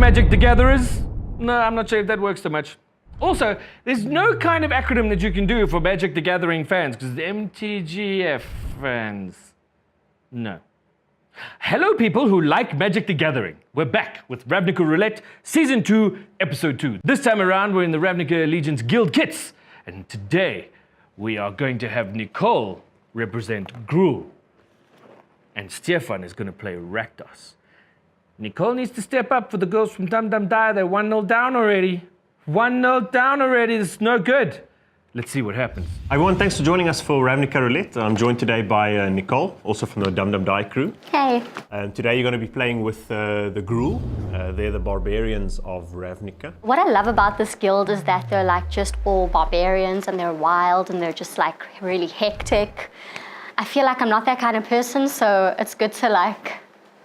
Magic the Gatherers? No, I'm not sure if that works so much. Also, there's no kind of acronym that you can do for Magic the Gathering fans, because the MTGF fans, no. Hello people who like Magic the Gathering. We're back with Ravnica Roulette, Season 2, Episode 2. This time around, we're in the Ravnica Allegiance Guild kits. And today, we are going to have Nicole represent Gruul. And Stefan is going to play Rakdos. Nicole needs to step up for the girls from Dum Dum Die. They're 1-0 down already. 1-0 down already. This is no good. Let's see what happens. Hi everyone, thanks for joining us for Ravnica Roulette. I'm joined today by Nicole, also from the Dum Dum Die crew. Hey. Today you're going to be playing with the Gruul. They're the barbarians of Ravnica. What I love about this guild is that they're like just all barbarians and they're wild and they're just like really hectic. I feel like I'm not that kind of person, so it's good to like,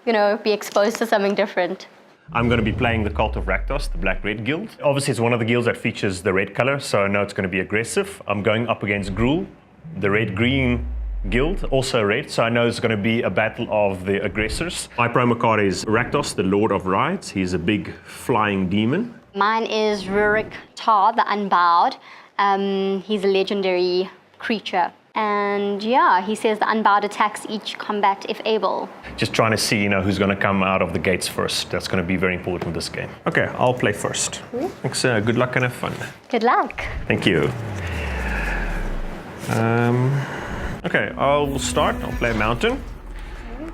you know, be exposed to something different. I'm going to be playing the Cult of Rakdos, the Black-Red Guild. Obviously, it's one of the guilds that features the red color, so I know it's going to be aggressive. I'm going up against Gruul, the Red-Green Guild, also red, so I know it's going to be a battle of the aggressors. My promo card is Rakdos, the Lord of Rides. He's a big flying demon. Mine is Rurik Tar, the Unbowed. He's a legendary creature. And yeah, he says the Unbowed attacks each combat if able. Just trying to see, who's going to come out of the gates first. That's going to be very important in this game. Okay, I'll play first. Thanks, good luck and have fun. Good luck. Thank you. Okay, I'll start. I'll play a mountain.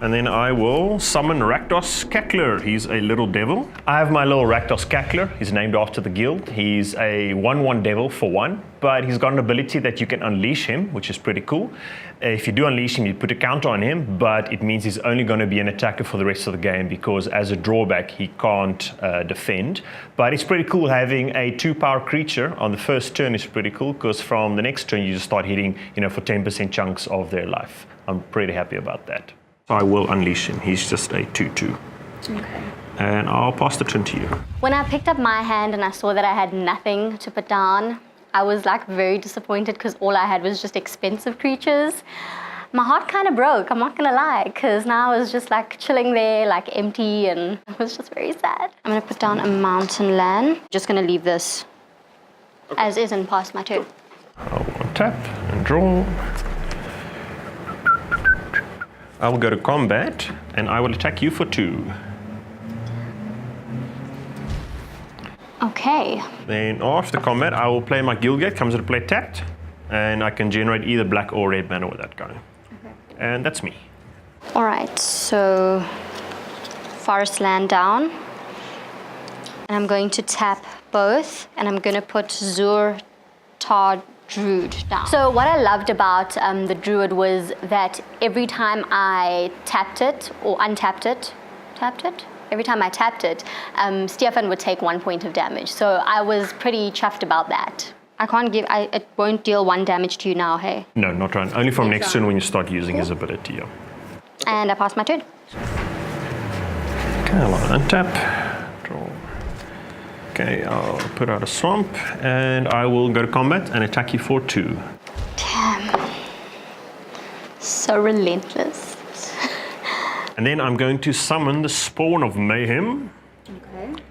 And then I will summon Rakdos Cackler. He's a little devil. I have my little Rakdos Cackler. He's named after the guild. He's a 1/1 devil for 1, but he's got an ability that you can unleash him, which is pretty cool. If you do unleash him, you put a counter on him, but it means he's only going to be an attacker for the rest of the game because as a drawback, he can't defend. But it's pretty cool having a 2-power creature on the first turn is pretty cool because from the next turn, you just start hitting, for 10% chunks of their life. I'm pretty happy about that. So I will unleash him. He's just a 2/2. Okay. And I'll pass the turn to you. When I picked up my hand and I saw that I had nothing to put down, I was like very disappointed because all I had was just expensive creatures. My heart kind of broke, I'm not gonna lie, because now I was just like chilling there, like empty, and it was just very sad. I'm gonna put down a mountain land. Just gonna leave this as is and pass my turn. I'll tap and draw. I will go to combat, and I will attack you for 2. Okay. Then after combat, I will play my guild gate, comes into play tapped, and I can generate either black or red mana with that guy. Okay. And that's me. All right, so forest land down. And I'm going to tap both, and I'm going to put Zur Tar Druid down. So what I loved about the Druid was that every time I tapped it or untapped it, every time I tapped it, Stefan would take 1 point of damage. So I was pretty chuffed about that. I can't give, it won't deal 1 damage to you now, hey? No, not right. Only from next turn when you start using his ability, yeah. And I pass my turn. Okay, I'll untap, draw. Okay, I'll put out a swamp, and I will go to combat and attack you for 2. Damn. So relentless. And then I'm going to summon the Spawn of Mayhem. Okay.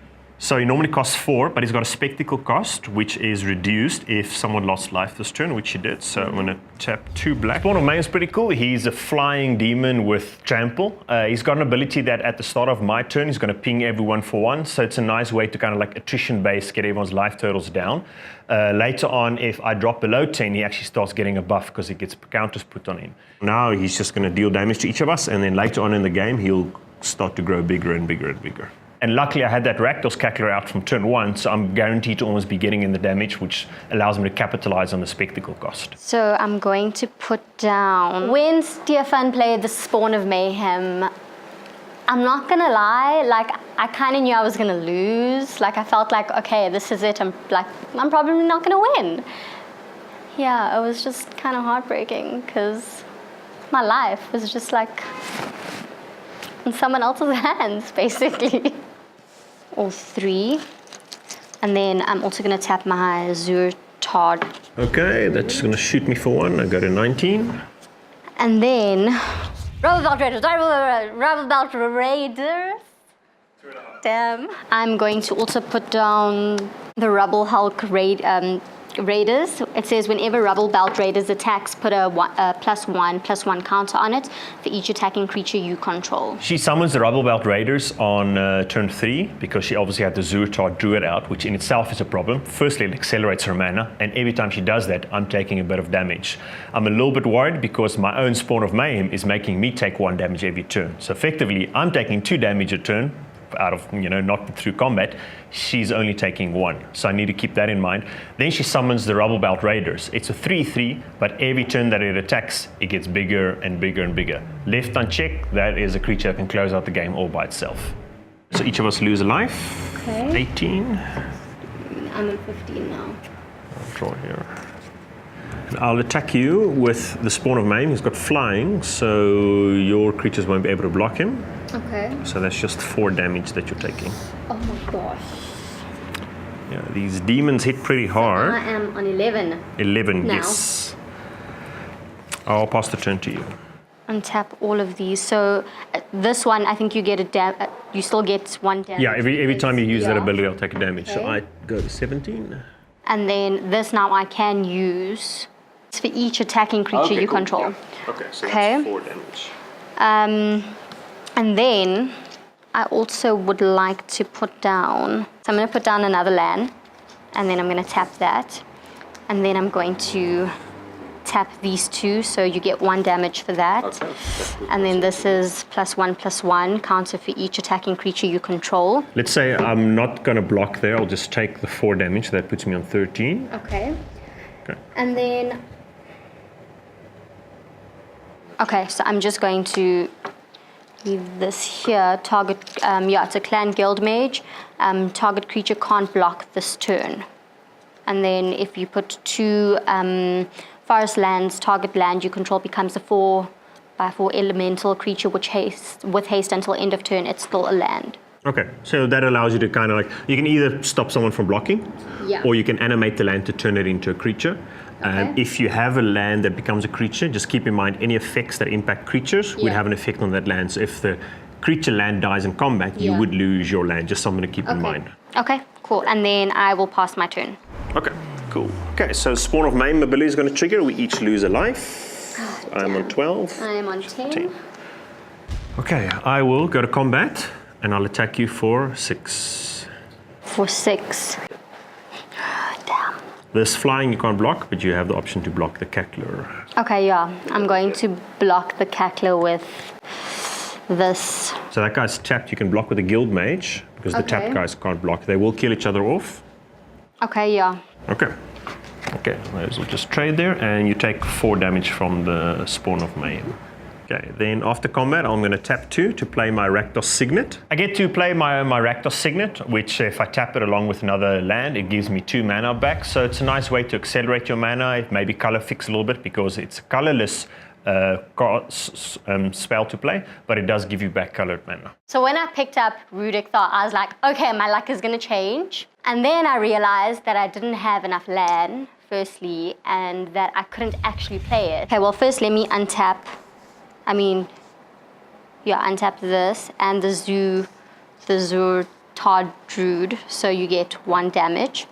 So he normally costs 4, but he's got a spectacle cost, which is reduced if someone lost life this turn, which he did. So I'm going to tap 2 black. Spawn of Mayhem is pretty cool. He's a flying demon with trample. He's got an ability that at the start of my turn, he's going to ping everyone for 1. So it's a nice way to kind of like attrition base, get everyone's life totals down. Later on, if I drop below 10, he actually starts getting a buff because he gets counters put on him. Now he's just going to deal damage to each of us, and then later on in the game, he'll start to grow bigger and bigger and bigger. And luckily, I had that Rakdos Cackler out from turn 1, so I'm guaranteed to almost be getting in the damage, which allows me to capitalize on the spectacle cost. So I'm going to put down... When Stefan played the Spawn of Mayhem, I'm not gonna lie, like, I kind of knew I was gonna lose. Like, I felt like, okay, this is it. I'm probably not gonna win. Yeah, it was just kind of heartbreaking, because my life was just like in someone else's hands, basically. All 3. And then I'm also going to tap my Zur Tar. Okay, that's going to shoot me for 1. I go to 19. And then Ravnica Raiders. Damn. I'm going to also put down the Rubble Hulk Raiders. It says whenever Rubble Belt Raiders attacks, put a +1/+1 counter on it for each attacking creature you control. She summons the Rubble Belt Raiders on turn 3 because she obviously had the Zurtar Druid out, which in itself is a problem. Firstly, it accelerates her mana, and every time she does that, I'm taking a bit of damage. I'm a little bit worried because my own Spawn of Mayhem is making me take 1 damage every turn. So effectively, I'm taking 2 damage a turn out of, not through combat. She's only taking 1. So I need to keep that in mind. Then she summons the Rubble Belt Raiders. It's a 3/3, but every turn that it attacks, it gets bigger and bigger and bigger. Left unchecked, that is a creature that can close out the game all by itself. So each of us lose a life. Okay. 18. I'm at 15 now. I'll draw here. And I'll attack you with the Spawn of Mayhem. He's got flying, so your creatures won't be able to block him. Okay. So that's just 4 damage that you're taking. Oh my gosh. Yeah, these demons hit pretty hard. I am on 11. 11, now. yes. I'll pass the turn to you. Untap all of these. So this one, I think you get you still get 1 damage. Yeah, every time you use that Yeah. ability, I'll take a damage. So Okay. I go to 17. And then this now I can use for each attacking creature you control. Yeah. Okay, so Okay. that's 4 damage. And then I also would like to put down, so I'm going to put down another land, and then I'm going to tap that, and then I'm going to tap these 2, so you get 1 damage for that. Okay. And then this is +1/+1 counter for each attacking creature you control. Let's say I'm not going to block there. I'll just take the 4 damage. That puts me on 13. Okay. Okay. And then, okay, so I'm just going to leave this here. Target, it's a clan guild mage. Target creature can't block this turn. And then if you put 2 forest lands, target land you control becomes a 4/4 elemental creature with haste until end of turn. It's still a land. Okay, so that allows you to kind of you can either stop someone from blocking, Yeah. or you can animate the land to turn it into a creature. Okay. If you have a land that becomes a creature, just keep in mind any effects that impact creatures would Yeah. have an effect on that land. So if the creature land dies in combat, you Yeah. would lose your land. Just something to keep in mind. Okay, cool. And then I will pass my turn. Okay, cool. Okay, so Spawn of Mayhem ability is going to trigger. We each lose a life. I'm on 12. I am on 10. Okay, I will go to combat, and I'll attack you for 6. For 6. Damn. This flying you can't block, but you have the option to block the cackler. Okay, yeah. I'm going to block the cackler with this. So that guy's tapped. You can block with a guild mage because the tapped Okay. guys can't block. They will kill each other off. Okay, yeah. Okay. Okay, those will just trade there, and you take 4 damage from the Spawn of Mayhem. Okay, then after combat, I'm going to tap 2 to play my Rakdos Signet. I get to play my Rakdos Signet, which if I tap it along with another land, it gives me 2 mana back. So it's a nice way to accelerate your mana, maybe color fix a little bit because it's a colorless spell to play, but it does give you back colored mana. So when I picked up Rudic Thought, I was like, okay, my luck is going to change. And then I realized that I didn't have enough land, firstly, and that I couldn't actually play it. Okay, well, first let me untap this and the Zurtar Druid, so you get 1 damage.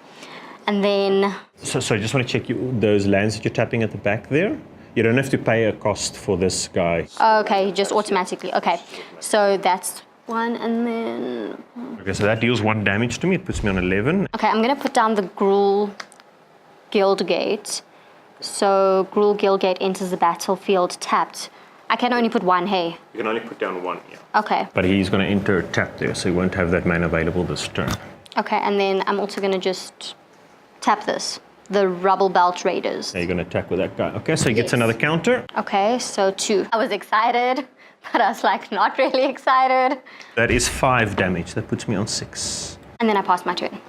And then... So I just want to check those lands that you're tapping at the back there. You don't have to pay a cost for this guy. Okay, just automatically. Okay, so that's 1, and then... Okay, so that deals 1 damage to me. It puts me on 11. Okay, I'm going to put down the Gruul Guildgate. So Gruul Guildgate enters the battlefield tapped. I can only put 1, hey? You can only put down 1, yeah. Okay. But he's going to enter tapped there, so he won't have that mana available this turn. Okay, and then I'm also going to just tap this. The Rubble Belt Raiders. So you're going to attack with that guy. Okay, so he gets Yes. another counter. Okay, so 2. I was excited, but I was like not really excited. That is 5 damage. That puts me on 6. And then I passed my turn.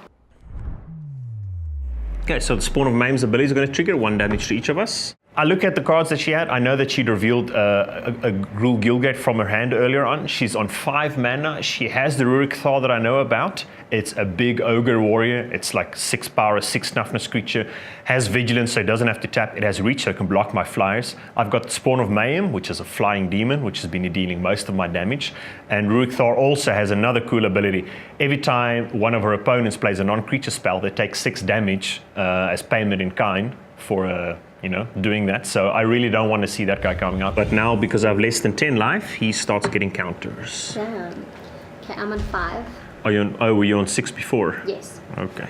Okay, so the Spawn of Mayhem's ability is going to trigger 1 damage to each of us. I look at the cards that she had. I know that she'd revealed a Gruul Gilgate from her hand earlier on. She's on 5 mana. She has the Rurik Thar that I know about. It's a big ogre warrior. It's like 6 power, 6 toughness creature. Has vigilance, so it doesn't have to tap. It has reach, so it can block my flyers. I've got Spawn of Mayhem, which is a flying demon, which has been dealing most of my damage. And Rurik Thar also has another cool ability. Every time one of her opponents plays a non-creature spell, they take 6 damage as payment in kind for doing that. So I really don't want to see that guy coming up. But now, because I have less than 10 life, he starts getting counters. Damn. Okay, I'm on 5. Were you on 6 before? Yes. Okay.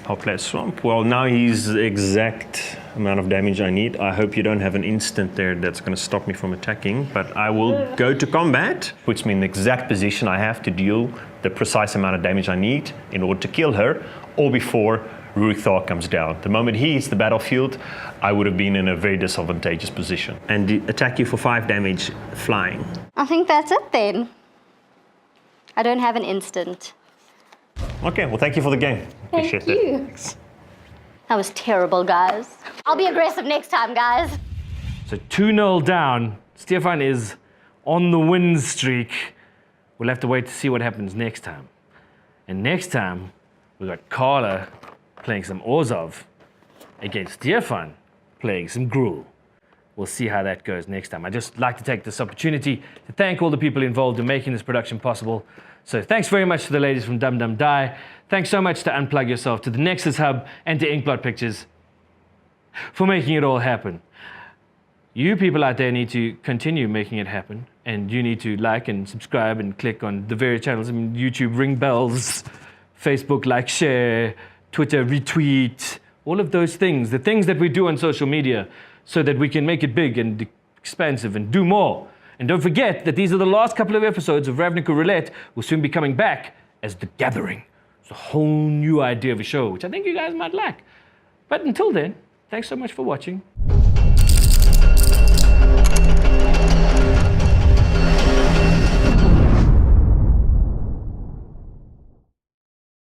I'll play a Swamp. Well, now he's the exact amount of damage I need. I hope you don't have an instant there that's going to stop me from attacking, but I will go to combat, puts me in the exact position I have to deal the precise amount of damage I need in order to kill her, or before Rurik Thar comes down. The moment he hits the battlefield, I would have been in a very disadvantageous position. And attack you for 5 damage flying. I think that's it then. I don't have an instant. Okay, well, thank you for the game. Appreciate Thank you. it. That was terrible, guys. I'll be aggressive next time, guys. So 2-0 down. Stefan is on the win streak. We'll have to wait to see what happens next time. And next time, we've got Carla playing some Orzhov against Stefan playing some Gruul. We'll see how that goes next time. I'd just like to take this opportunity to thank all the people involved in making this production possible. So thanks very much to the ladies from Dum Dum Die. Thanks so much to Unplug Yourself, to the Nexus Hub, and to Inkblot Pictures for making it all happen. You people out there need to continue making it happen, and you need to like and subscribe and click on the various channels. I mean, YouTube, ring bells, Facebook, like, share, Twitter, retweet, all of those things, the things that we do on social media so that we can make it big and expansive and do more. And don't forget that these are the last couple of episodes of Ravnica Roulette. We'll soon be coming back as The Gathering. It's a whole new idea of a show, which I think you guys might like. But until then, thanks so much for watching.